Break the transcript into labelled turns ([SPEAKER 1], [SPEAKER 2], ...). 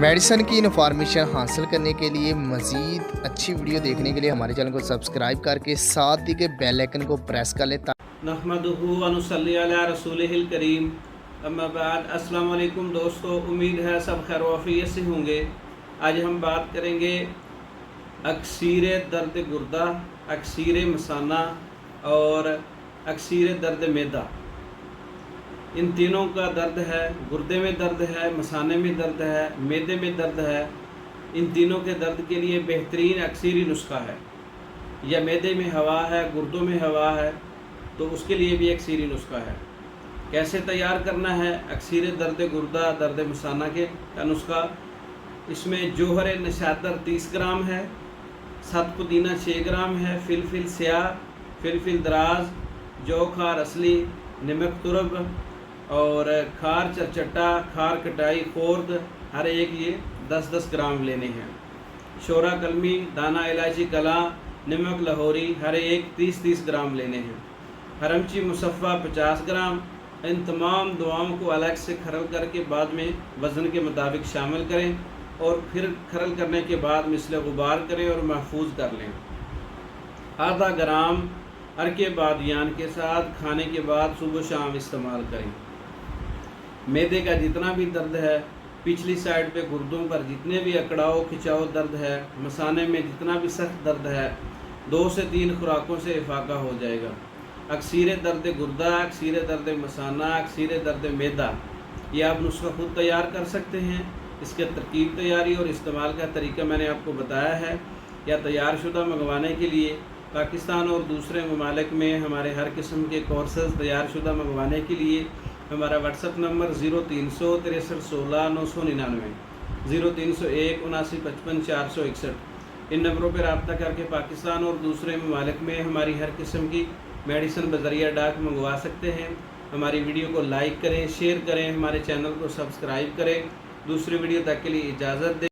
[SPEAKER 1] Medicine की information हासिल करने के लिए मज़ीद अच्छी वीडियो देखने के लिए हमारे चैनल को सब्सक्राइब करके साथ ही के बेल आइकन को प्रेस कर लें।
[SPEAKER 2] नहमदुहु व नुसल्ली अला रसूलिहिल करीम, अम्मा बाद। अस्सलाम वालेकुम दोस्तों, उम्मीद है सब खैर वाफियत से होंगे। आज हम बात करेंगे अक्सीर दर्द गुर्दा, अक्सीर मसाना और अक्सीर दर्द मैदा। इन तीनों का दर्द है, गुर्दे में दर्द है, मसाने में दर्द है, मैदे में दर्द है। इन तीनों के दर्द के लिए बेहतरीन अक्सीरी नुस्खा है। या मैदे में हवा है, गुर्दों में हवा है, तो उसके लिए भी अक्सीरी नुस्खा है। कैसे तैयार करना है अक्सीर दर्द गुर्दा दर्द मसाना के का नुस्खा? इसमें जोहर नशातर 30 ग्राम है, सत पुदीना 6 ग्राम है, फिलफिल स्याह, फिलफिल दराज, जौ खार असली, नमक तुरब और खार चरचट्टा, खार कटाई खोर्द हर एक ये 10-10 ग्राम लेने हैं। शोरा कलमी, दाना इलायची कला, नमक लाहौरी हर एक 30-30 ग्राम लेने हैं। हरमची मुसफ़ा 50 ग्राम। इन तमाम दुआओं को अलग से खरल करके बाद में वज़न के मुताबिक शामिल करें और फिर खरल करने के बाद मिसल गुबार करें और महफूज कर लें। आधा ग्राम अरके बादियान के साथ खाने के बाद सुबह शाम इस्तेमाल करें। मैदे का जितना भी दर्द है, पिछली साइड पे गुर्दों पर जितने भी अकड़ाव खिंचाव दर्द है, मसाने में जितना भी सख्त दर्द है, 2 से 3 खुराकों से इफाका हो जाएगा। अक्सीर दर्द गुर्दा, अक्सीर दर्द मसाना, अक्सीर दर्द मैदा, ये आप नुस्खा खुद तैयार कर सकते हैं। इसके तरकीब तैयारी और इस्तेमाल का तरीका मैंने आपको बताया है। या तैयार शुदा मंगवाने के लिए पाकिस्तान और दूसरे ममालिक में हमारे हर किस्म के कोर्सेज़ तैयार शुदा मंगवाने के लिए हमारा व्हाट्सअप नंबर 0300 63 16 999, 0301 79 55 461। इन नंबरों पर रब्ता करके पाकिस्तान और दूसरे ममालिक में हमारी हर किस्म की मेडिसिन बज़रिया डाक मंगवा सकते हैं। हमारी वीडियो को लाइक करें, शेयर करें, हमारे चैनल को सब्सक्राइब करें। दूसरी वीडियो तक के लिए इजाज़त दें।